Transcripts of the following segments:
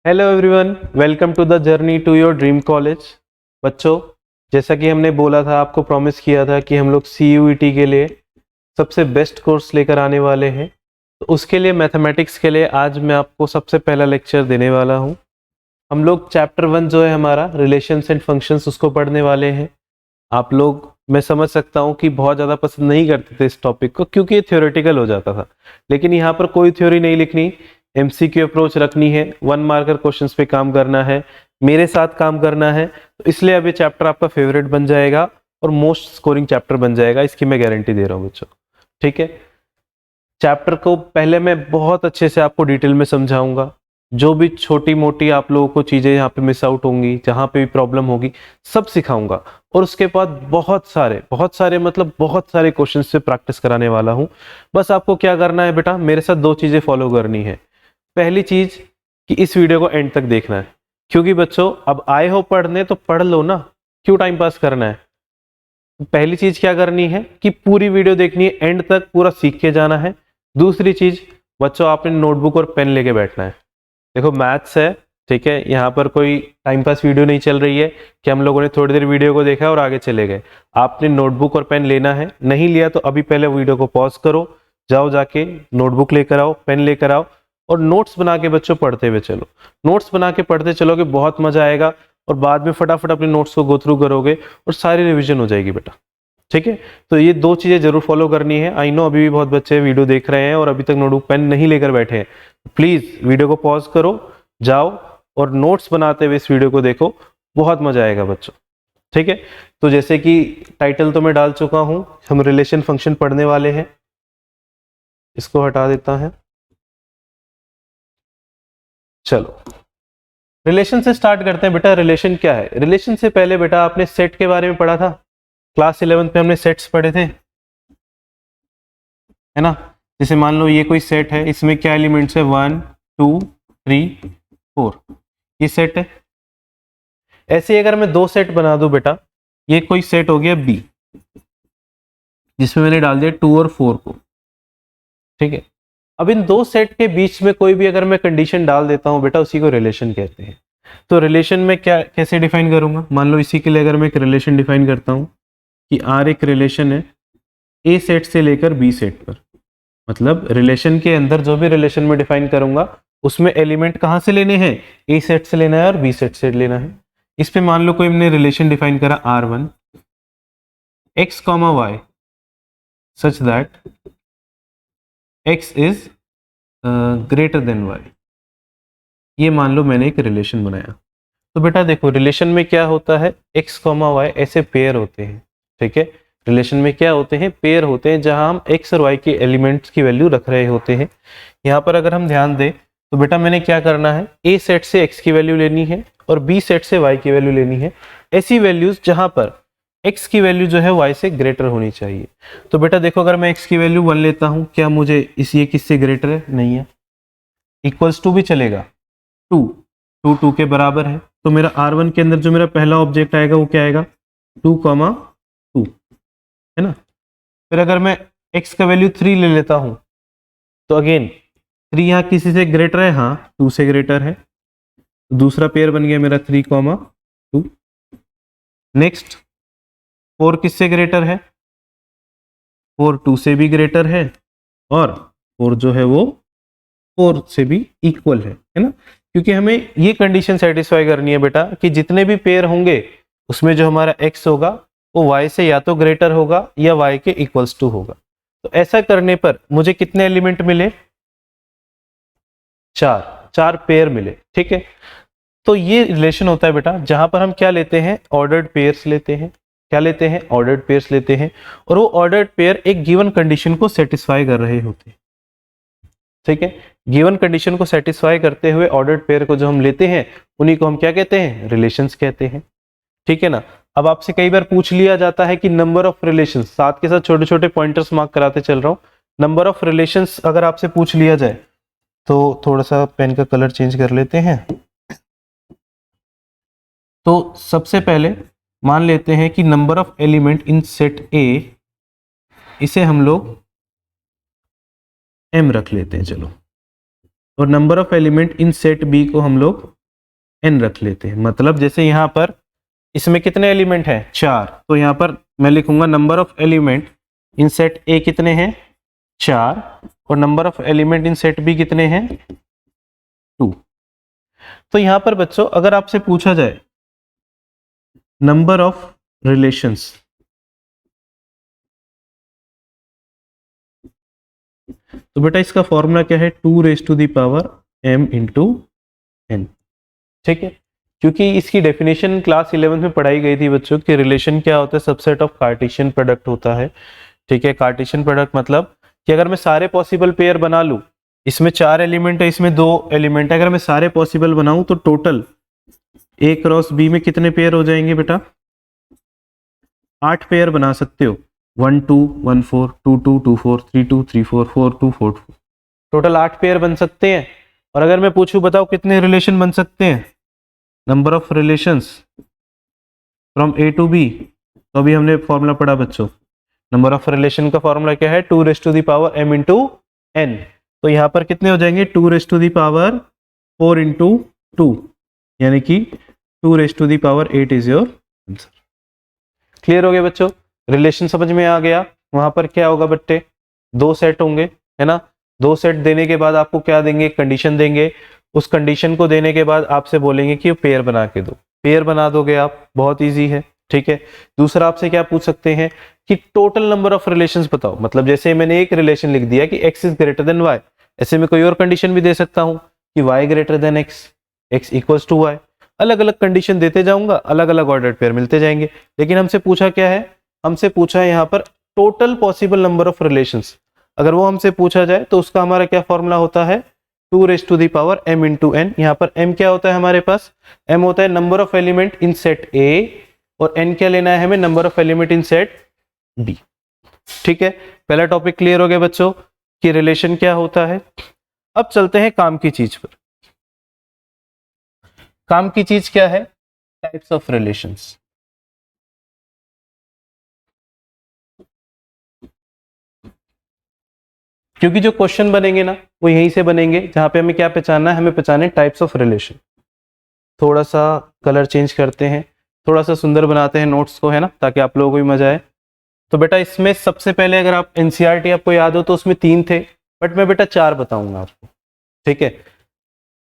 Hello everyone, welcome to the journey to your dream college. बच्चों, जैसा कि हमने बोला था, आपको प्रॉमिस किया था कि हम लोग CUET के लिए सबसे बेस्ट कोर्स लेकर आने वाले हैं। तो उसके लिए मैथमेटिक्स के लिए आज मैं आपको सबसे पहला लेक्चर देने वाला हूं। हम लोग चैप्टर 1 जो है हमारा रिलेशंस एंड फंक्शंस, उसको पढ़ने वाले हैं। आप लोग, मैं समझ सकता हूं कि बहुत ज़्यादा पसंद नहीं करते थे इस टॉपिक को, क्योंकि ये थ्योरेटिकल हो जाता था। लेकिन यहाँ पर कोई थ्योरी नहीं लिखनी, MCQ अप्रोच रखनी है, 1 मार्कर क्वेश्चंस पे काम करना है, मेरे साथ काम करना है। तो इसलिए अब ये चैप्टर आपका फेवरेट बन जाएगा और मोस्ट स्कोरिंग चैप्टर बन जाएगा, इसकी मैं गारंटी दे रहा हूँ बच्चों। ठीक है, चैप्टर को पहले मैं बहुत अच्छे से आपको डिटेल में समझाऊंगा। जो भी छोटी मोटी आप लोगों को चीज़ें यहाँ पे मिस आउट होंगी, जहाँ पे भी प्रॉब्लम होगी, सब सिखाऊंगा। और उसके बाद बहुत सारे मतलब बहुत सारे क्वेश्चन से प्रैक्टिस कराने वाला हूँ। बस आपको क्या करना है बेटा, मेरे साथ 2 चीज़ें फॉलो करनी है। पहली चीज़ कि इस वीडियो को एंड तक देखना है, क्योंकि बच्चों अब आए हो पढ़ने तो पढ़ लो ना, क्यों टाइम पास करना है। पहली चीज़ क्या करनी है कि पूरी वीडियो देखनी है, एंड तक पूरा सीख के जाना है। दूसरी चीज़ बच्चों, आपने नोटबुक और पेन लेके बैठना है। देखो मैथ्स है, ठीक है, यहाँ पर कोई टाइम पास वीडियो नहीं चल रही है कि हम लोगों ने थोड़ी देर वीडियो को देखा और आगे चले गए। आपने नोटबुक और पेन लेना है। नहीं लिया तो अभी पहले वीडियो को पॉज करो, जाओ जाके नोटबुक लेकर आओ, पेन लेकर आओ और नोट्स बना के बच्चों पढ़ते हुए चलो। नोट्स बना के पढ़ते चलोगे, बहुत मजा आएगा और बाद में फटाफट अपने नोट्स को गो थ्रू करोगे और सारी रिविजन हो जाएगी बेटा। ठीक है, तो ये 2 चीजें जरूर फॉलो करनी है। आई नो अभी भी बहुत बच्चे वीडियो देख रहे हैं और अभी तक नोटबुक पेन नहीं लेकर बैठे हैं। प्लीज वीडियो को पॉज करो, जाओ और नोट्स बनाते हुए इस वीडियो को देखो, बहुत मजा आएगा बच्चों। ठीक है, तो जैसे कि टाइटल तो मैं डाल चुका हूं, हम रिलेशन फंक्शन पढ़ने वाले हैं। इसको हटा देता है। चलो रिलेशन से स्टार्ट करते हैं बेटा। रिलेशन क्या है? रिलेशन से पहले बेटा आपने सेट के बारे में पढ़ा था, क्लास 11 पे हमने सेट्स पढ़े थे, है ना। जैसे मान लो ये कोई सेट है, इसमें क्या एलिमेंट्स है, 1 2 3 4, ये सेट है। ऐसे ही अगर मैं 2 सेट बना दूं बेटा, ये कोई सेट हो गया B, जिसमें मैंने डाल दिया 2 और 4 को। ठीक है, अब इन 2 सेट के बीच में कोई भी अगर मैं कंडीशन डाल देता हूं बेटा, उसी को रिलेशन कहते हैं। तो रिलेशन में क्या कैसे डिफाइन करूंगा? मान लो इसी के लिए अगर मैं एक रिलेशन डिफाइन करता हूं कि R एक रिलेशन है A सेट से लेकर B सेट पर। मतलब रिलेशन के अंदर जो भी रिलेशन में डिफाइन करूंगा, उसमें एलिमेंट कहां से लेने हैं, A सेट से लेना है और B सेट से लेना है। इस पे मान लो कोई हमने रिलेशन डिफाइन करा R1 x, y such that x is greater than y। ये मान लो मैंने एक रिलेशन बनाया। तो बेटा देखो, रिलेशन में क्या होता है, x, y ऐसे पेयर होते हैं। ठीक है, रिलेशन में क्या होते हैं, पेयर होते हैं, जहां हम x और y के एलिमेंट्स की वैल्यू रख रहे होते हैं। यहाँ पर अगर हम ध्यान दें तो बेटा मैंने क्या करना है, A सेट से x की वैल्यू लेनी है और B सेट से y की वैल्यू लेनी है। ऐसी वैल्यूज जहां पर x की वैल्यू जो है y से ग्रेटर होनी चाहिए। तो बेटा देखो, अगर मैं x की वैल्यू 1 लेता हूं, क्या मुझे ये किससे ग्रेटर है? नहीं है। इक्वल्स टू भी चलेगा, 2 के बराबर है। तो मेरा R1 के अंदर जो मेरा पहला ऑब्जेक्ट आएगा वो क्या आएगा, 2, 2, है ना। फिर अगर मैं x का वैल्यू 3 ले लेता हूं, तो अगेन 3 यहाँ किसी से ग्रेटर है, हाँ 2 से ग्रेटर है। दूसरा पेयर बन गया मेरा 3, 2। नेक्स्ट 4 किससे ग्रेटर है, 4 2 से भी ग्रेटर है और 4 जो है वो 4 से भी इक्वल है ना। क्योंकि हमें ये कंडीशन सेटिस्फाई करनी है बेटा कि जितने भी पेयर होंगे उसमें जो हमारा x होगा वो y से या तो ग्रेटर होगा या y के इक्वल्स टू होगा। तो ऐसा करने पर मुझे कितने एलिमेंट मिले, 4 पेयर मिले। ठीक है, तो ये रिलेशन होता है बेटा जहां पर हम क्या लेते हैं, ऑर्डर्ड पेयर्स लेते हैं। क्या लेते हैं? ऑर्डर्ड पेयर्स लेते हैं, और वो ऑर्डर्ड पेयर एक गिवन कंडीशन को सेटिस्फाई कर रहे होते हैं। ठीक है, गिवन कंडीशन को सेटिस्फाई करते हुए ऑर्डर्ड पेयर को जो हम लेते हैं, उन्हीं को हम क्या कहते हैं, रिलेशंस कहते हैं। ठीक है ना। अब आपसे कई बार पूछ लिया जाता है कि नंबर ऑफ रिलेशंस, साथ के साथ छोटे छोटे पॉइंटर्स मार्क कराते चल रहा हूं। नंबर ऑफ रिलेशंस अगर आपसे पूछ लिया जाए, तो थोड़ा सा पेन का कलर चेंज कर लेते हैं। तो सबसे पहले मान लेते हैं कि number of element in set A, इसे हम लोग m रख लेते हैं, चलो। और number of element in set B को हम लोग n रख लेते हैं। मतलब जैसे यहाँ पर इसमें कितने एलिमेंट हैं, 4, तो यहाँ पर मैं लिखूंगा number of element in set A कितने हैं, 4, और number of element in set B कितने हैं, 2। तो यहाँ पर बच्चों अगर आपसे पूछा जाए नंबर ऑफ रिलेशंस, तो बेटा इसका फॉर्मूला क्या है, 2 m इंटू n। ठीक है, क्योंकि इसकी डेफिनेशन क्लास 11 में पढ़ाई गई थी बच्चों कि रिलेशन क्या होता है, सबसेट ऑफ कार्टेशियन प्रोडक्ट होता है। ठीक है, कार्टेशियन प्रोडक्ट मतलब कि अगर मैं सारे पॉसिबल पेयर बना लूं, इसमें 4 एलिमेंट है, इसमें 2 एलिमेंट है, अगर मैं सारे पॉसिबल बनाऊं तो टोटल ए क्रॉस बी में कितने पेयर हो जाएंगे बेटा, 8 पेयर बना सकते हो, 1 2 1 4 2 2 2 4 3 2 3 4 4 2 4 4, टोटल 8 पेयर बन सकते हैं। और अगर मैं पूछूं बताओ कितने रिलेशन बन सकते हैं, number of relations from A to B, तो अभी हमने फॉर्मूला पढ़ा बच्चों, नंबर ऑफ रिलेशन का फॉर्मूला क्या है, 2 m इंटू n। तो यहाँ पर कितने हो जाएंगे, 2 4 इंटू 2, यानी कि 2 8 इज योर आंसर। क्लियर हो गया बच्चों, रिलेशन समझ में आ गया। वहां पर क्या होगा बच्चे, 2 सेट होंगे, है ना, 2 सेट देने के बाद आपको क्या देंगे, कंडीशन देंगे, उस कंडीशन को देने के बाद आपसे बोलेंगे कि पेयर बना के दो, पेयर बना दोगे आप, बहुत इजी है। ठीक है, दूसरा आपसे क्या पूछ सकते हैं कि टोटल नंबर ऑफ रिलेशंस बताओ, मतलब जैसे मैंने एक रिलेशन लिख दिया कि x is greater than y, ऐसे में कोई और कंडीशन भी दे सकता हूं कि y greater than x, x equals to y, अलग अलग कंडीशन देते जाऊंगा, अलग अलग ऑर्डर पेयर मिलते जाएंगे। लेकिन हमसे पूछा क्या है, हमसे पूछा है यहाँ पर total possible number of relations. अगर वो हमसे पूछा जाए तो उसका हमारा क्या फॉर्मूला होता है, 2 m इंटू n। यहाँ पर m क्या होता है हमारे पास, m होता है number of element in set a, और n क्या लेना है हमें, number of element in set b। ठीक है, पहला टॉपिक क्लियर हो गया बच्चों कि रिलेशन क्या होता है। अब चलते हैं काम की चीज पर। काम की चीज क्या है, टाइप्स ऑफ रिलेशंस। क्योंकि जो क्वेश्चन बनेंगे ना वो यहीं से बनेंगे, जहां पे हमें क्या पहचानना है, हमें पहचाने टाइप्स ऑफ रिलेशन। थोड़ा सा कलर चेंज करते हैं, थोड़ा सा सुंदर बनाते हैं नोट्स को, है ना, ताकि आप लोगों को भी मजा आए। तो बेटा इसमें सबसे पहले अगर आप एनसीईआरटी आपको याद हो तो उसमें 3 थे, बट मैं बेटा 4 बताऊंगा आपको। ठीक है,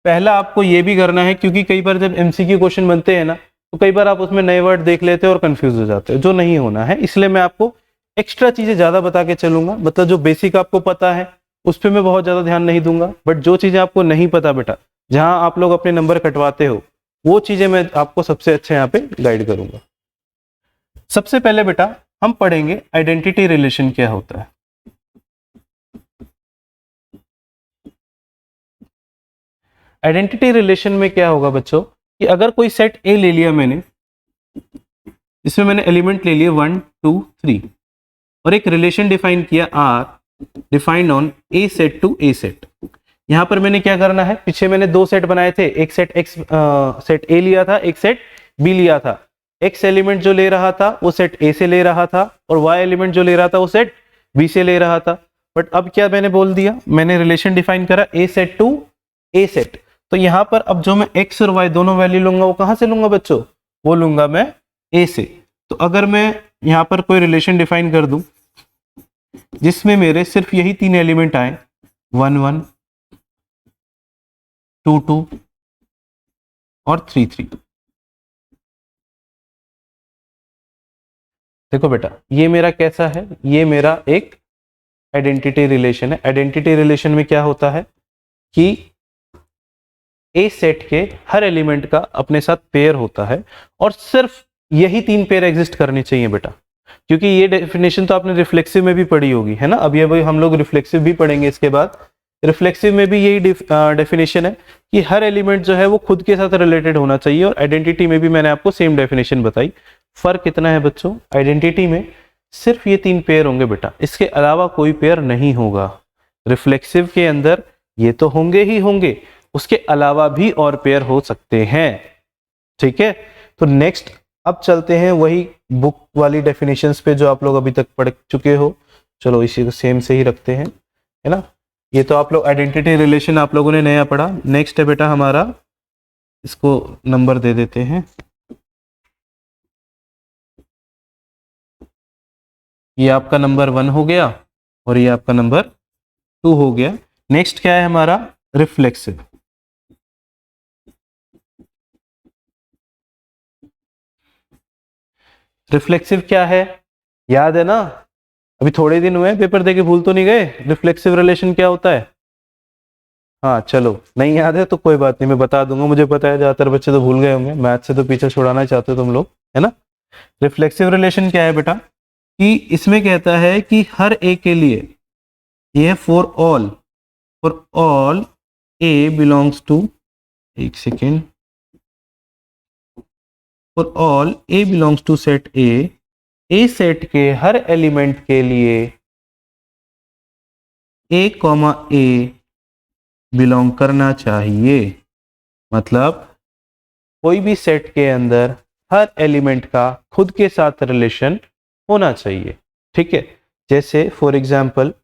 पहला आपको ये भी करना है, क्योंकि कई बार जब एमसीक्यू क्वेश्चन बनते हैं ना तो कई बार आप उसमें नए वर्ड देख लेते हो और कंफ्यूज हो जाते हो, जो नहीं होना है। इसलिए मैं आपको एक्स्ट्रा चीजें ज्यादा बता के चलूंगा, मतलब जो बेसिक आपको पता है उस पर मैं बहुत ज्यादा ध्यान नहीं दूंगा, बट जो चीजें आपको नहीं पता बेटा, जहां आप लोग अपने नंबर कटवाते हो, वो चीजें मैं आपको सबसे अच्छे यहाँ पे गाइड करूंगा। सबसे पहले बेटा हम पढ़ेंगे आइडेंटिटी रिलेशन क्या होता है। आइडेंटिटी रिलेशन में क्या होगा बच्चों कि अगर कोई सेट ए ले लिया मैंने, इसमें मैंने एलिमेंट ले लिए 1 2 3, और एक रिलेशन डिफाइन किया R defined on A set to A set. यहां पर मैंने क्या करना है, पीछे मैंने 2 सेट बनाए थे, एक सेट एक्स सेट ए लिया था, एक सेट बी लिया था। एक्स एलिमेंट जो ले रहा था वो सेट ए से ले रहा था, और वाई एलिमेंट जो ले रहा था वो सेट बी से ले रहा था। बट अब क्या मैंने बोल दिया, मैंने रिलेशन डिफाइन करा ए सेट टू ए सेट। तो यहां पर अब जो मैं एक्स और वाई दोनों वैल्यू लूंगा वो कहां से लूंगा बच्चों, वो लूंगा मैं ए से। तो अगर मैं यहां पर कोई रिलेशन डिफाइन कर दूं जिसमें मेरे सिर्फ यही 3 एलिमेंट आए, 1 1 2 2 और 3 3, देखो बेटा ये मेरा कैसा है, ये मेरा एक आइडेंटिटी रिलेशन है। आइडेंटिटी रिलेशन में क्या होता है कि ए सेट के हर एलिमेंट का अपने साथ पेयर होता है, और सिर्फ यही 3 पेयर एग्जिस्ट करने चाहिए बेटा। क्योंकि ये डेफिनेशन तो आपने रिफ्लेक्सिव में भी पढ़ी होगी, है ना, अभी अभी हम लोग रिफ्लेक्सिव भी पढ़ेंगे इसके बाद। रिफ्लेक्सिव में भी यही डेफिनेशन है कि हर एलिमेंट जो है वो खुद के साथ रिलेटेड होना चाहिए, और आइडेंटिटी में भी मैंने आपको सेम डेफिनेशन बताई। फर्क कितना है बच्चों, आइडेंटिटी में सिर्फ ये 3 पेयर होंगे बेटा, इसके अलावा कोई पेयर नहीं होगा। रिफ्लेक्सिव के अंदर ये तो होंगे ही होंगे, उसके अलावा भी और पेयर हो सकते हैं। ठीक है, तो नेक्स्ट अब चलते हैं वही बुक वाली डेफिनेशंस पे जो आप लोग अभी तक पढ़ चुके हो। चलो इसी को सेम से ही रखते हैं, है ना। ये तो आप लोग आइडेंटिटी रिलेशन आप लोगों ने नया पढ़ा। नेक्स्ट है बेटा हमारा इसको नंबर दे देते हैं, ये आपका नंबर 1 हो गया और ये आपका नंबर 2 हो गया। नेक्स्ट क्या है हमारा, रिफ्लेक्सिव। रिफ्लेक्सिव क्या है, याद है ना, अभी थोड़े दिन हुए हैं, पेपर देके भूल तो नहीं गए रिफ्लेक्सिव रिलेशन क्या होता है? हाँ चलो, नहीं याद है तो कोई बात नहीं, मैं बता दूंगा, मुझे पता है ज्यादातर बच्चे तो भूल गए होंगे, मैथ से तो पीछे छुड़ाना चाहते हो तुम लोग, है ना। रिफ्लेक्सिव रिलेशन क्या है बेटा, कि इसमें कहता है कि हर ए के लिए, ये है for all a belongs to, एक second, for all a belongs to set a set के हर एलिमेंट के लिए ए कॉमा ए बिलोंग करना चाहिए। मतलब कोई भी सेट के अंदर हर एलिमेंट का खुद के साथ रिलेशन होना चाहिए, ठीक है। जैसे फॉर एग्जाम्पल,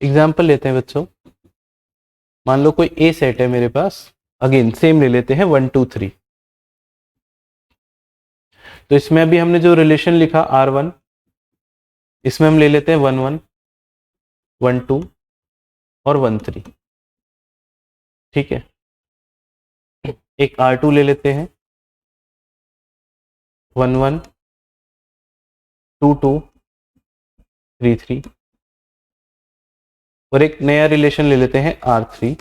एग्जाम्पल लेते हैं बच्चों, मान लो कोई ए सेट है मेरे पास, अगेन सेम ले लेते हैं 1 2 3। तो इसमें अभी हमने जो रिलेशन लिखा R1, इसमें हम ले लेते हैं 1 1 1 2 और 1 3, ठीक है। एक R2 ले लेते हैं 1 1 2 2 3 3, और एक नया रिलेशन ले लेते हैं R3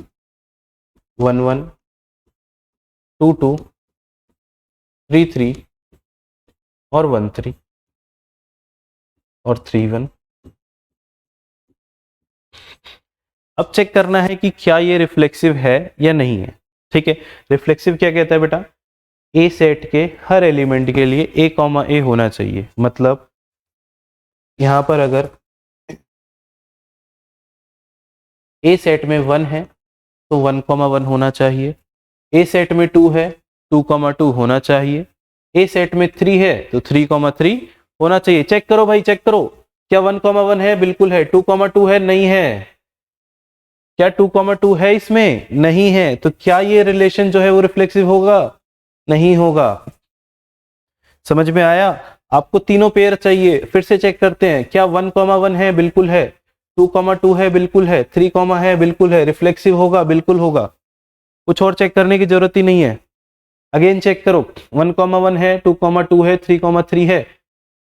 1 1 2 2 3 3 और 1 3 और 3 1। अब चेक करना है कि क्या ये रिफ्लेक्सिव है या नहीं है, ठीक है। रिफ्लेक्सिव क्या कहता है बेटा, ए सेट के हर एलिमेंट के लिए ए कॉमा ए होना चाहिए। मतलब यहां पर अगर ए सेट में 1 है तो 1 कॉमा 1 होना चाहिए, ए सेट में 2 है 2 कॉमा 2 होना चाहिए, ए सेट में 3 है तो 3 कॉमा 3 होना चाहिए। चेक करो भाई, चेक करो, क्या 1 कॉमा 1 है? बिल्कुल है। 2 कॉमा 2 है? नहीं है। क्या 2 कॉमा 2 है इसमें? नहीं है। तो क्या ये रिलेशन जो है वो रिफ्लेक्सिव होगा? नहीं होगा। समझ में आया? आपको तीनों पेयर चाहिए, फिर से चेक करते हैं, क्या 1 कॉमा 1 है? बिल्कुल है। 2 कॉमा 2 है? बिल्कुल है। 3 कॉमा है? बिल्कुल है। रिफ्लेक्सिव होगा? बिल्कुल होगा। कुछ और चेक करने की जरूरत ही नहीं है। अगेन चेक करो, 1 कॉमा 1 है, 2 कॉमा 2 है, 3 कॉमा 3 है,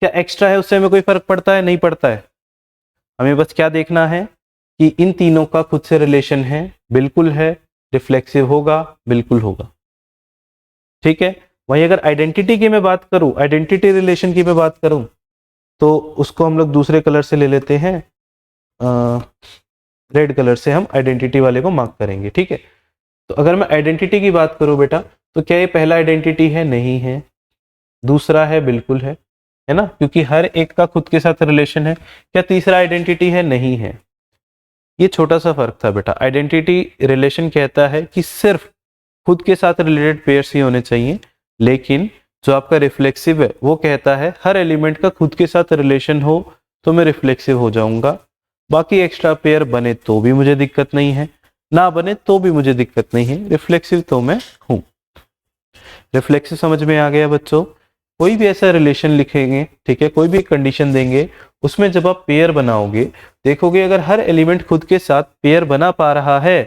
क्या एक्स्ट्रा है उससे हमें कोई फर्क पड़ता है? नहीं पड़ता है। हमें बस क्या देखना है कि इन तीनों का खुद से रिलेशन है, बिल्कुल है। रिफ्लेक्सिव होगा? बिल्कुल होगा। ठीक है। वहीं अगर आइडेंटिटी की मैं बात करूं, आइडेंटिटी रिलेशन की मैं बात करूं, तो उसको हम लोग दूसरे कलर से ले लेते हैं, रेड कलर से हम आइडेंटिटी वाले को मार्क करेंगे। ठीक है। तो अगर मैं आइडेंटिटी की बात करूं बेटा, तो क्या ये पहला आइडेंटिटी है? नहीं है। दूसरा है? बिल्कुल है ना, क्योंकि हर एक का खुद के साथ रिलेशन है। क्या तीसरा आइडेंटिटी है? नहीं है। ये छोटा सा फर्क था बेटा। आइडेंटिटी रिलेशन कहता है कि सिर्फ खुद के साथ रिलेटेड पेयर्स ही होने चाहिए, लेकिन जो आपका रिफ्लेक्सिव है वो कहता है हर एलिमेंट का खुद के साथ रिलेशन हो तो मैं रिफ्लेक्सिव हो जाऊंगा। बाकी एक्स्ट्रा पेयर बने तो भी मुझे दिक्कत नहीं है, ना बने तो भी मुझे दिक्कत नहीं है, रिफ्लेक्सिव तो मैं हूं। रिफ्लेक्सिव समझ में आ गया बच्चों? कोई भी ऐसा रिलेशन लिखेंगे, ठीक है, कोई भी कंडीशन देंगे, उसमें जब आप पेयर बनाओगे, देखोगे अगर हर एलिमेंट खुद के साथ पेयर बना पा रहा है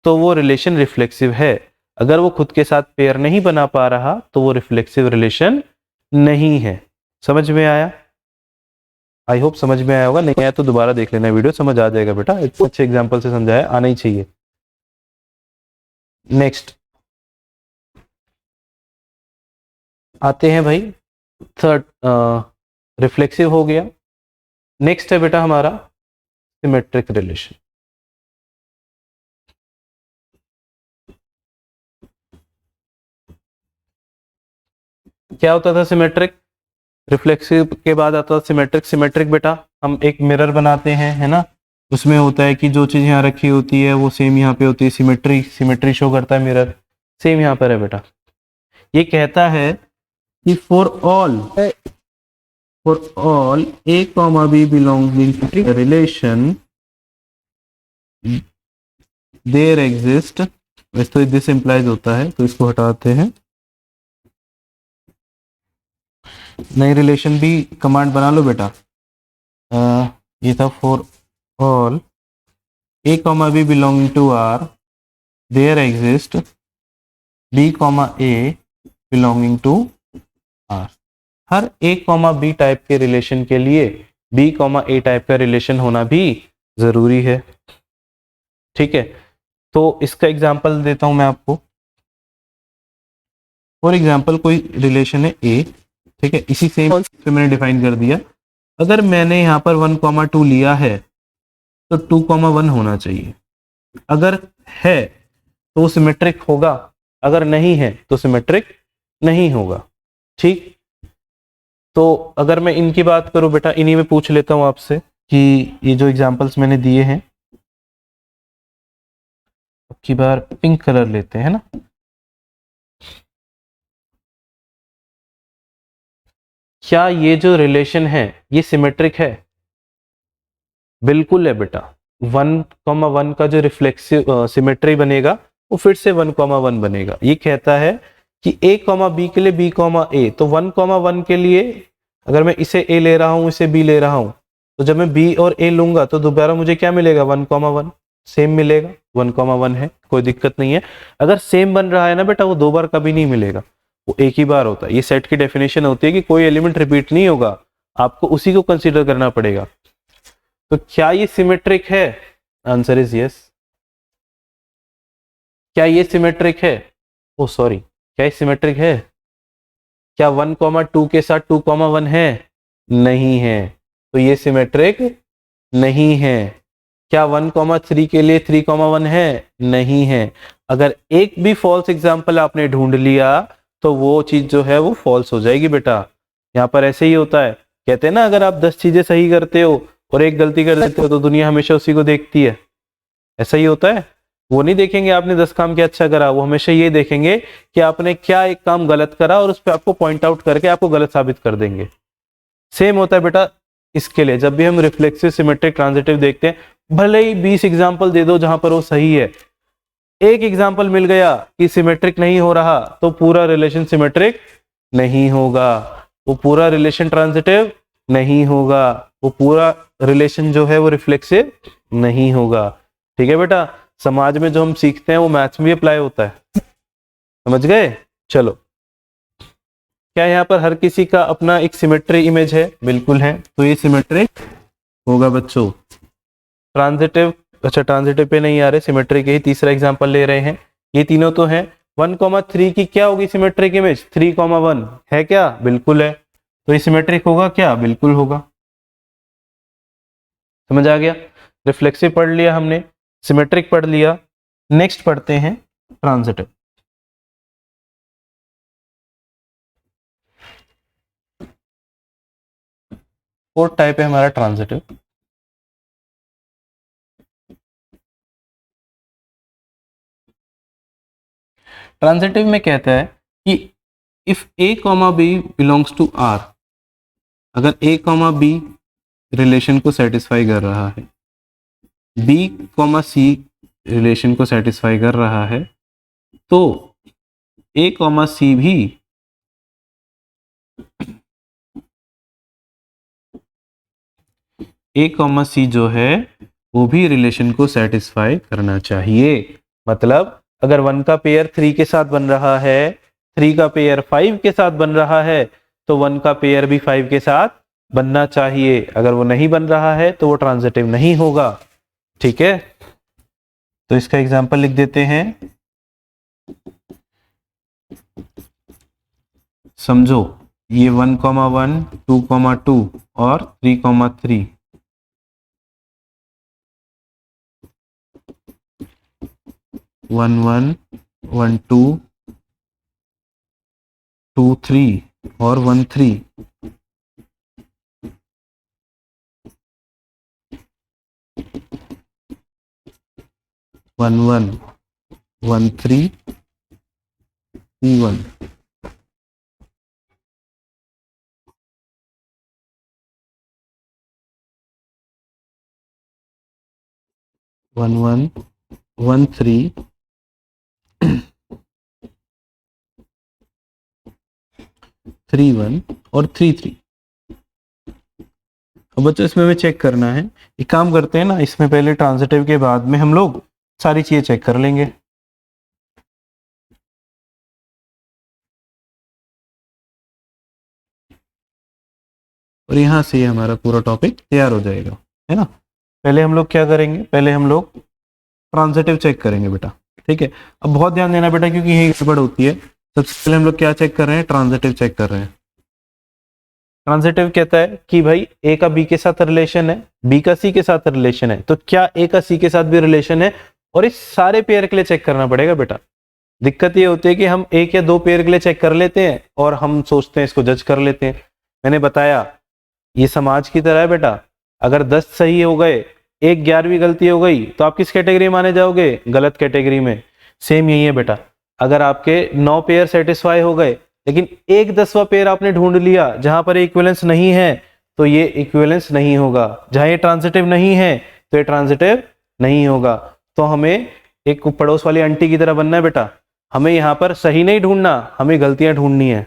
तो वो रिलेशन रिफ्लेक्सिव है। अगर वो खुद के साथ पेयर नहीं बना पा रहा तो वो रिफ्लेक्सिव रिलेशन नहीं है। समझ में आया? आई होप समझ में आया होगा। नहीं आया तो दोबारा देख लेना वीडियो, समझ आ जाएगा बेटा। इतने अच्छे एग्जाम्पल से समझाया, आना ही चाहिए। नेक्स्ट आते हैं भाई, थर्ड, रिफ्लेक्सिव हो गया। नेक्स्ट है बेटा हमारा सिमेट्रिक रिलेशन। क्या होता था सिमेट्रिक? रिफ्लेक्सिव के बाद आता था सिमेट्रिक। सिमेट्रिक बेटा हम एक मिरर बनाते हैं, है ना, उसमें होता है कि जो चीज यहाँ रखी होती है वो सेम यहाँ पे होती है। सिमेट्री, सिमेट्री शो करता है मिरर, सेम यहाँ पर है बेटा। ये कहता है कि for all for all A comma B belonging to relation there exist, वैसे तो दिस इंप्लाइज होता है तो इसको हटाते हैं, नई रिलेशन भी कमांड बना लो बेटा। ये था for all A comma B belonging to R there exist B comma A belonging to R. हर ए कॉमा बी टाइप के रिलेशन के लिए बी कॉमा ए टाइप का रिलेशन होना भी जरूरी है। ठीक है, तो इसका एग्जांपल देता हूं मैं आपको। फॉर एग्जांपल कोई रिलेशन है ए, ठीक है, इसी सेम से मैंने डिफाइन कर दिया। अगर मैंने यहाँ पर 1,2 लिया है तो 2,1 होना चाहिए। अगर है तो सिमेट्रिक होगा, अगर नहीं है तो सिमेट्रिक नहीं होगा। ठीक, तो अगर मैं इनकी बात करूं बेटा, इन्हीं में पूछ लेता हूं आपसे कि ये जो एग्जांपल्स मैंने दिए हैं, अब की बार पिंक कलर लेते हैं ना। क्या ये जो रिलेशन है ये सिमेट्रिक है? बिल्कुल है बेटा। 1,1 का जो रिफ्लेक्सिव सिमेट्री बनेगा वो फिर से 1,1 बनेगा। ये कहता है कि a कॉमा बी के लिए b कॉमा ए, तो 1,1 के लिए अगर मैं इसे a ले रहा हूं, इसे b ले रहा हूं, तो जब मैं b और a लूंगा तो दोबारा मुझे क्या मिलेगा? 1,1 सेम मिलेगा। 1,1 है, कोई दिक्कत नहीं है। अगर सेम बन रहा है ना बेटा, वो दो बार कभी नहीं मिलेगा, वो एक ही बार होता है। ये सेट की डेफिनेशन होती है कि कोई एलिमेंट रिपीट नहीं होगा, आपको उसी को कंसीडर करना पड़ेगा। तो क्या ये सिमेट्रिक है? Answer is yes. क्या ये सिमेट्रिक है? ओ सॉरी, क्या ये सिमेट्रिक है? क्या 1,2 के साथ 2,1 है? नहीं है, तो ये सिमेट्रिक नहीं है। क्या 1,3 के लिए 3,1 है? नहीं है। अगर एक भी फॉल्स एग्जाम्पल आपने ढूंढ लिया तो वो चीज जो है वो फॉल्स हो जाएगी बेटा। यहाँ पर ऐसे ही होता है, कहते हैं ना, अगर आप 10 चीजें सही करते हो और एक गलती कर देते हो तो दुनिया हमेशा उसी को देखती है। ऐसा ही होता है। वो नहीं देखेंगे आपने 10 काम क्या अच्छा करा, वो हमेशा ये देखेंगे कि आपने क्या एक काम गलत करा और उस पर आपको पॉइंट आउट करके आपको गलत साबित कर देंगे। सेम होता है बेटा इसके लिए। जब भी हम रिफ्लेक्सिव सिमेट्रिक ट्रांजिटिव देखते हैं, भले ही 20 एग्जाम्पल दे दो जहां पर वो सही है, एक एग्जाम्पल मिल गया कि सिमेट्रिक नहीं हो रहा तो पूरा रिलेशन सिमेट्रिक नहीं होगा, वो पूरा रिलेशन ट्रांजिटिव नहीं होगा, वो पूरा रिलेशन जो है वो रिफ्लेक्सिव नहीं होगा। ठीक है बेटा, समाज में जो हम सीखते हैं वो मैथ्स में भी अप्लाई होता है, समझ गए? चलो, क्या यहाँ पर हर किसी का अपना एक सिमेट्री इमेज है? बिल्कुल है, तो ये सिमेट्रिक होगा बच्चों। ट्रांजिटिव, अच्छा ट्रांजिटिव पे नहीं आ रहे, सिमेट्री के ही तीसरा एग्जांपल ले रहे हैं। ये तीनों तो हैं। 1,3 की क्या होगी सिमेट्रिक इमेज? 3,1 है क्या? बिल्कुल है, तो ये सिमेट्रिक होगा क्या? बिल्कुल होगा। समझ आ गया? रिफ्लेक्सिव पढ़ लिया हमने, सिमेट्रिक पढ़ लिया, नेक्स्ट पढ़ते हैं ट्रांजिटिव। फोर्थ टाइप है हमारा ट्रांजिटिव। ट्रांजिटिव में कहता है कि if A comma B belongs to R, अगर ए कॉमा बी रिलेशन को सेटिस्फाई कर रहा है, बी कॉमा सी रिलेशन को सेटिस्फाई कर रहा है, तो ए कॉमा सी भी ए कॉमा सी जो है वो भी रिलेशन को सेटिस्फाई करना चाहिए। मतलब अगर 1 का पेयर 3 के साथ बन रहा है, 3 का पेयर 5 के साथ बन रहा है, तो 1 का पेयर भी 5 के साथ बनना चाहिए। अगर वो नहीं बन रहा है तो वो ट्रांजिटिव नहीं होगा। ठीक है, तो इसका एग्जांपल लिख देते हैं। समझो, ये 1,1, 2,2 और 3,3, 1,1, 1,2, 2,3 और 1,3। 1,1, 1,3, 3,1। 1 1 1 3 3 1 और 3 3। अब बच्चों इसमें हमें चेक करना है, एक काम करते हैं ना, इसमें पहले ट्रांजिटिव के बाद में हम लोग सारी चीजें चेक कर लेंगे। और यहाँ से हमारा पूरा टॉपिक तैयार हो जाएगा, है ना। पहले हम लोग क्या करेंगे, पहले हम लोग ट्रांजिटिव चेक करेंगे बेटा, ठीक है। अब बहुत ध्यान देना बेटा, क्योंकि यही गड़बड़ होती है। सबसे पहले हम लोग क्या चेक कर रहे हैं, ट्रांजिटिव चेक कर रहे हैं। ट्रांजिटिव कहता है कि भाई ए का बी के साथ रिलेशन है, बी का सी के साथ रिलेशन है, तो क्या ए का सी के साथ भी रिलेशन है, और इस सारे पेयर के लिए चेक करना पड़ेगा बेटा। दिक्कत ये होती है कि हम एक या दो पेयर के लिए चेक कर लेते हैं और हम सोचते हैं इसको जज कर लेते हैं। मैंने बताया ये समाज की तरह है बेटा, अगर 10 सही हो गए, एक 11वीं गलती हो गई, तो आप किस कैटेगरी में माने जाओगे, गलत कैटेगरी में। सेम यही है बेटा, अगर आपके 9 पेयर सेटिस्फाई हो गए लेकिन एक 10वां पेयर आपने ढूंढ लिया जहां पर इक्विवेलेंस नहीं है, तो ये इक्विवेलेंस नहीं होगा। जहां ये ट्रांजिटिव नहीं है तो ये ट्रांजिटिव नहीं होगा। तो हमें एक पड़ोस वाली आंटी की तरह बनना है बेटा, हमें यहाँ पर सही नहीं ढूंढना, हमें गलतियां ढूंढनी है,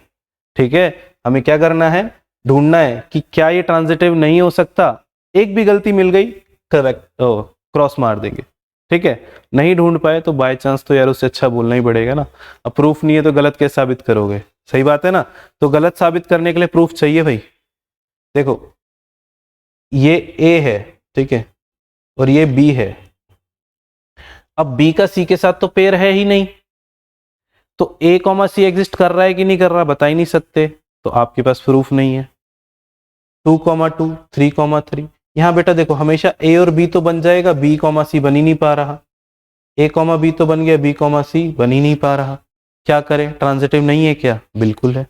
ठीक है। हमें क्या करना है, ढूंढना है कि क्या ये ट्रांजिटिव नहीं हो सकता। एक भी गलती मिल गई, करेक्ट, क्रॉस मार देंगे, ठीक है। नहीं ढूंढ पाए तो बाय चांस तो यार उससे अच्छा बोलना ही पड़ेगा ना। अब प्रूफ नहीं है तो गलत कैसे साबित करोगे, सही बात है ना। तो गलत साबित करने के लिए प्रूफ चाहिए भाई। देखो ये ए है, ठीक है, और ये बी है। अब बी का सी के साथ तो पेयर है ही नहीं, तो ए कॉमा सी एग्जिस्ट कर रहा है कि नहीं कर रहा, बता ही नहीं सकते, तो आपके पास प्रूफ नहीं है। 2,2 3,3, यहां बेटा देखो हमेशा ए और बी तो बन जाएगा, बी कॉमा सी बन ही नहीं पा रहा। ए कॉमा बी तो बन गया, बी कॉमा सी बन ही नहीं पा रहा। क्या करें, ट्रांजिटिव नहीं है क्या, बिल्कुल है।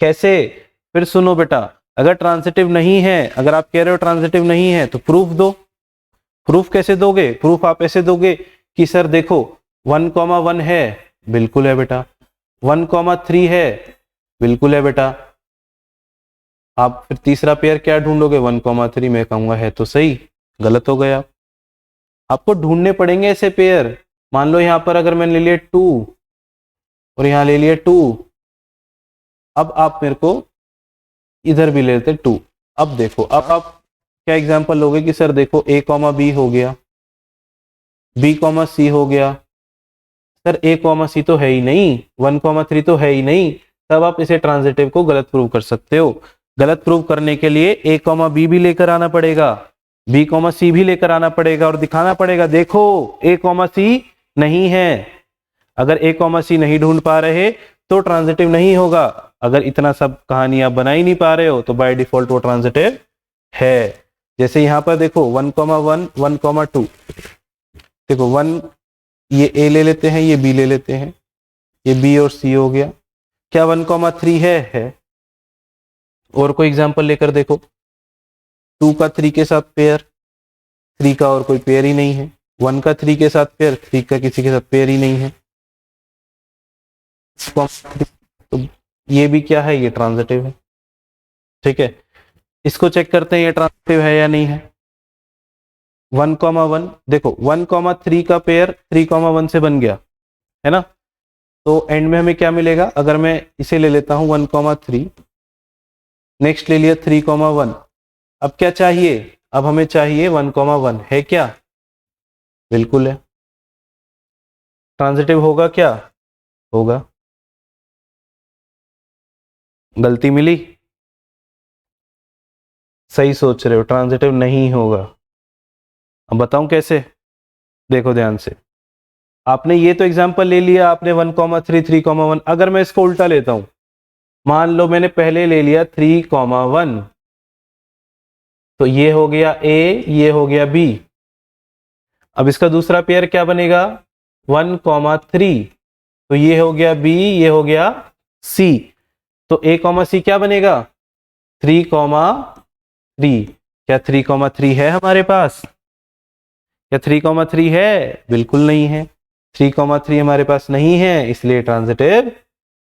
कैसे, फिर सुनो बेटा, अगर ट्रांजिटिव नहीं है, अगर आप कह रहे हो ट्रांजिटिव नहीं है तो प्रूफ दो। प्रूफ कैसे दोगे, प्रूफ आप ऐसे दोगे कि सर देखो 1,1 है, बिल्कुल है बेटा। 1,3 है, बिल्कुल है बेटा। आप फिर तीसरा पेयर क्या ढूंढोगे, 1,3, मैं कहूंगा है तो सही, गलत हो गया। आपको ढूंढने पड़ेंगे ऐसे पेयर। मान लो यहां पर अगर मैंने ले लिया 2 और यहां ले लिया 2, अब आप मेरे को इधर भी ले लेते 2। अब देखो, अब आप क्या एग्जांपल लोगे कि सर देखो ए कॉमा बी हो गया, बी कॉमा सी हो गया, सर ए कॉमा सी तो है ही नहीं, 1,3 तो है ही नहीं, तब आप इसे ट्रांजिटिव को गलत प्रूव कर सकते हो। गलत प्रूव करने के लिए ए कॉमा बी भी लेकर आना पड़ेगा, बी कॉमा सी भी लेकर आना पड़ेगा और दिखाना पड़ेगा देखो ए कॉमा सी नहीं है। अगर ए कॉमा सी नहीं ढूंढ पा रहे तो ट्रांजिटिव नहीं होगा। अगर इतना सब कहानी आप बना ही नहीं पा रहे हो तो बाय डिफॉल्ट वो ट्रांजिटिव है। जैसे यहां पर देखो 1,1 1,2, देखो 1 ये ए ले लेते हैं, ये बी ले लेते हैं, ये बी और सी हो गया। क्या 1,3 है। और कोई एग्जांपल लेकर देखो, 2 का 3 के साथ पेयर, 3 का और कोई पेयर ही नहीं है। 1 का 3 के साथ पेयर, 3 का किसी के साथ पेयर ही नहीं है। तो ये भी क्या है, ये ट्रांजिटिव है, ठीक है। इसको चेक करते हैं ये ट्रांजिटिव है या नहीं है। 1,1 देखो 1,3 का पेयर 3,1 से बन गया, है ना। तो एंड में हमें क्या मिलेगा, अगर मैं इसे ले लेता हूं 1,3, नेक्स्ट ले लिया 3,1, अब क्या चाहिए, अब हमें चाहिए 1,1 है क्या, बिल्कुल है। ट्रांजिटिव होगा क्या, होगा। गलती मिली, सही सोच रहे हो, ट्रांजिटिव नहीं होगा। अब बताऊं कैसे, देखो ध्यान से। आपने ये तो एग्जांपल ले लिया, आपने 1,3 3,1, अगर मैं इसको उल्टा लेता हूं, मान लो मैंने पहले ले लिया 3,1, तो ये हो गया ए, ये हो गया बी। अब इसका दूसरा पेयर क्या बनेगा, 1,3, तो ये हो गया बी, ये हो गया सी। तो ए कॉमा सी क्या बनेगा, 3,3। क्या 3,3 है हमारे पास, क्या 3,3 है, बिल्कुल नहीं है। 3,3 हमारे पास नहीं है, इसलिए ट्रांजिटिव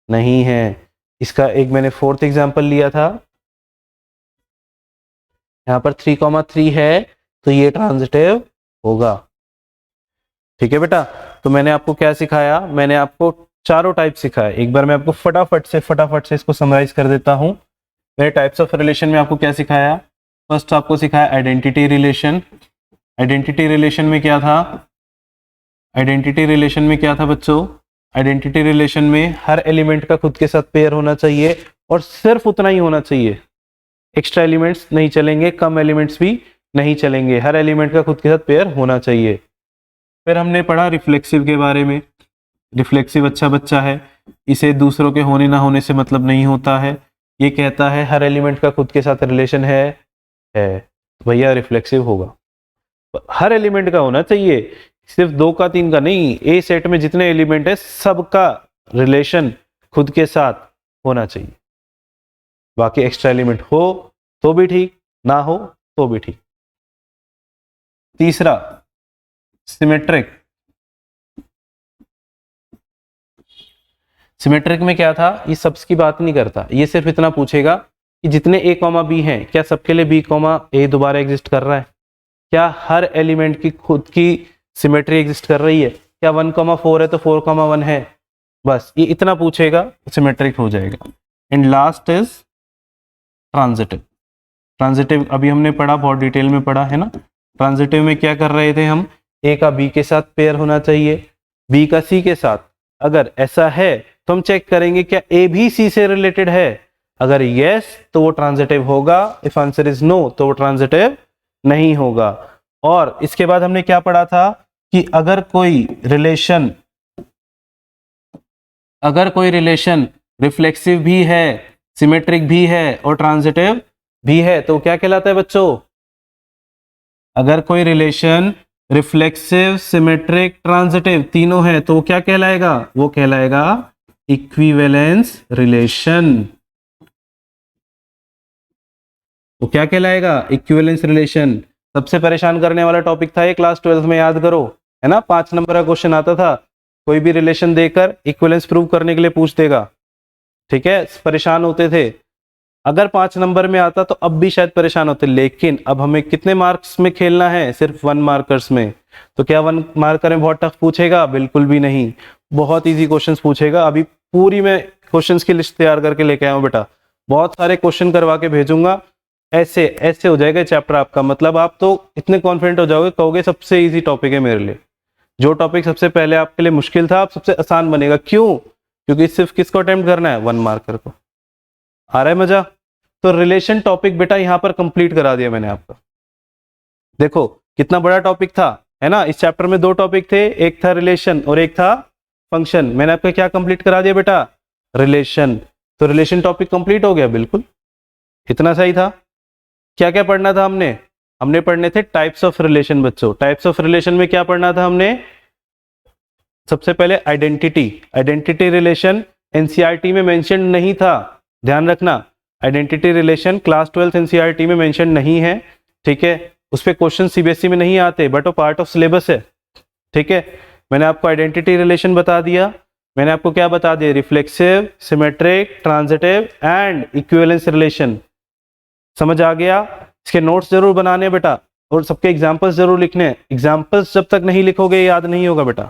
नहीं है। इसका एक मैंने फोर्थ एग्जांपल लिया था, यहां पर 3,3 है, तो ये ट्रांजिटिव होगा। ठीक है बेटा, तो मैंने आपको क्या सिखाया, मैंने आपको चारों टाइप सिखाया। एक बार मैं आपको फटाफट से इसको समराइज कर देता हूं। मैंने टाइप्स ऑफ रिलेशन में आपको क्या सिखाया, फर्स्ट आपको सिखाया आइडेंटिटी रिलेशन। आइडेंटिटी रिलेशन में क्या था, आइडेंटिटी रिलेशन में क्या था बच्चों, आइडेंटिटी रिलेशन में हर एलिमेंट का खुद के साथ पेयर होना चाहिए और सिर्फ उतना ही होना चाहिए, एक्स्ट्रा एलिमेंट्स नहीं चलेंगे, कम एलिमेंट्स भी नहीं चलेंगे, हर एलिमेंट का खुद के साथ पेयर होना चाहिए। फिर हमने पढ़ा रिफ्लेक्सिव के बारे में। रिफ्लेक्सिव अच्छा बच्चा है, इसे दूसरों के होने ना होने से मतलब नहीं होता है, ये कहता है हर एलिमेंट का खुद के साथ रिलेशन है तो भैया रिफ्लेक्सिव होगा, हर एलिमेंट का होना चाहिए, सिर्फ 2 का 3 का नहीं, ए सेट में जितने एलिमेंट है सबका रिलेशन खुद के साथ होना चाहिए। बाकी एक्स्ट्रा एलिमेंट हो तो भी ठीक, ना हो तो भी ठीक। तीसरा सिमेट्रिक। सिमेट्रिक में क्या था, ये सबस की बात नहीं करता, ये सिर्फ इतना पूछेगा कि जितने ए कॉमा बी हैं क्या सबके लिए बी कॉमा ए दोबारा एग्जिस्ट कर रहा है, क्या हर एलिमेंट की खुद की सिमेट्री एग्जिस्ट कर रही है, क्या 1,4 है तो 4,1 है, बस ये इतना पूछेगा, सिमेट्रिक हो जाएगा। And last is transitive. Transitive अभी हमने पढ़ा, बहुत डिटेल में पढ़ा है ना। ट्रांजिटिव में क्या कर रहे थे हम, ए का बी के साथ पेयर होना चाहिए, बी का सी के साथ, अगर ऐसा है तो हम चेक करेंगे क्या ए भी सी से रिलेटेड है, अगर यस तो वो ट्रांजिटिव होगा, इफ आंसर इज नो तो वो ट्रांजिटिव नहीं होगा। और इसके बाद हमने क्या पढ़ा था कि अगर कोई रिलेशन रिफ्लेक्सिव भी है, सिमेट्रिक भी है और ट्रांजिटिव भी है तो क्या कहलाता है बच्चों, अगर कोई रिलेशन रिफ्लेक्सिव, सिमेट्रिक, ट्रांजिटिव तीनों है तो क्या कहलाएगा, वो कहलाएगा इक्विवेलेंस रिलेशन। तो क्या कहलाएगा, इक्विवेलेंस रिलेशन। सबसे परेशान करने वाला टॉपिक था ये क्लास 12th में, याद करो, है ना। 5 नंबर का क्वेश्चन आता था, कोई भी रिलेशन देकर इक्विवेलेंस प्रूव करने के लिए पूछ देगा, ठीक है, परेशान होते थे। अगर 5 नंबर में आता तो अब भी शायद परेशान होते, लेकिन अब हमें कितने मार्क्स में खेलना है, सिर्फ 1 मार्कर्स में। तो क्या 1 मार्कर में बहुत टफ पूछेगा, बिल्कुल भी नहीं, बहुत इजी क्वेश्चंस पूछेगा। अभी पूरी मैं क्वेश्चंस की लिस्ट तैयार करके लेके आया हूं बेटा, बहुत सारे क्वेश्चन करवा के भेजूंगा, ऐसे ऐसे हो जाएगा चैप्टर आपका, मतलब आप तो इतने कॉन्फिडेंट हो जाओगे, कहोगे सबसे इजी टॉपिक है मेरे लिए। जो टॉपिक सबसे पहले आपके लिए मुश्किल था, आप सबसे आसान बनेगा। क्यों, क्योंकि सिर्फ किसको अटेम्प्ट करना है, 1 मार्कर को। आ रहा है मजा। तो रिलेशन टॉपिक बेटा यहां पर कंप्लीट करा दिया मैंने आपका। देखो कितना बड़ा टॉपिक था, है ना। इस चैप्टर में 2 टॉपिक थे, एक था रिलेशन और एक था फंक्शन। मैंने आपका क्या कंप्लीट करा दिया बेटा, रिलेशन। तो रिलेशन टॉपिक कंप्लीट हो गया, बिल्कुल इतना सही था। क्या क्या पढ़ना था हमने पढ़ने थे टाइप्स ऑफ रिलेशन बच्चों। टाइप्स ऑफ रिलेशन में क्या पढ़ना था हमने, सबसे पहले आइडेंटिटी रिलेशन एनसीईआरटी में मेंशन नहीं था, ध्यान रखना। Identity relation class 12th NCERT में मेंशन नहीं है, ठीक है, उस पे क्वेश्चन सीबीएसई में नहीं आते, बट वो पार्ट ऑफ सिलेबस है, ठीक है। मैंने आपको आइडेंटिटी रिलेशन बता दिया, मैंने आपको क्या बता दिया, reflexive, symmetric, transitive and equivalence relation. समझ आ गया। इसके नोट्स जरूर बनाने बेटा, और सबके एग्जाम्पल्स जरूर लिखने हैं। एग्जाम्पल्स जब तक नहीं लिखोगे याद नहीं होगा बेटा।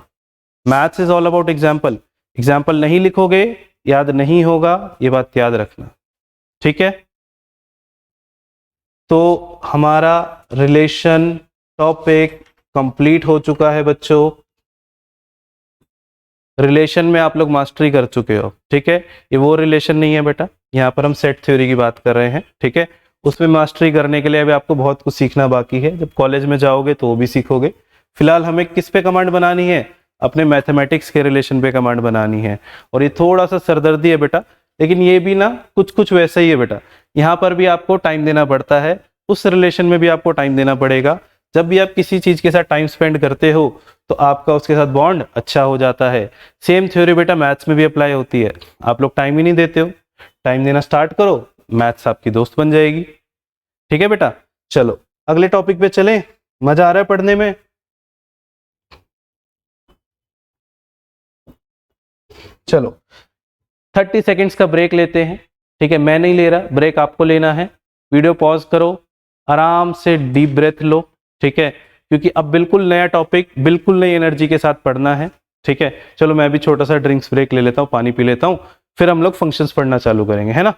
Maths is all about example. Example नहीं लिखोगे याद नहीं होगा, ये बात याद रखना, ठीक है। तो हमारा रिलेशन टॉपिक कंप्लीट हो चुका है बच्चों। रिलेशन में आप लोग मास्टरी कर चुके हो, ठीक है। ये वो रिलेशन नहीं है बेटा, यहाँ पर हम सेट थ्योरी की बात कर रहे हैं, ठीक है। उसमें मास्टरी करने के लिए अभी आपको बहुत कुछ सीखना बाकी है, जब कॉलेज में जाओगे तो वो भी सीखोगे। फिलहाल हमें किस पे कमांड बनानी है, अपने मैथमेटिक्स के रिलेशन पे कमांड बनानी है। और ये थोड़ा सा सरदर्दी है बेटा, लेकिन ये भी ना कुछ कुछ वैसा ही है बेटा। यहाँ पर भी आपको टाइम देना पड़ता है, उस रिलेशन में भी आपको टाइम देना पड़ेगा। जब भी आप किसी चीज के साथ टाइम स्पेंड करते हो तो आपका उसके साथ बॉन्ड अच्छा हो जाता है। सेम थ्योरी बेटा मैथ्स में भी अप्लाई होती है। आप लोग टाइम ही नहीं देते हो, टाइम देना स्टार्ट करो, मैथ्स आपकी दोस्त बन जाएगी, ठीक है बेटा। चलो अगले टॉपिक पे चलें, मजा आ रहा है पढ़ने में। चलो 30 सेकेंड्स का ब्रेक लेते हैं, ठीक है। मैं नहीं ले रहा, ब्रेक आपको लेना है। वीडियो पॉज करो, आराम से डीप ब्रेथ लो, ठीक है, क्योंकि अब बिल्कुल नया टॉपिक, बिल्कुल नई एनर्जी के साथ पढ़ना है। ठीक है, चलो मैं भी छोटा सा ड्रिंक्स ब्रेक ले लेता हूँ, पानी पी लेता हूँ, फिर हम लोग फंक्शंस पढ़ना चालू करेंगे, है ना।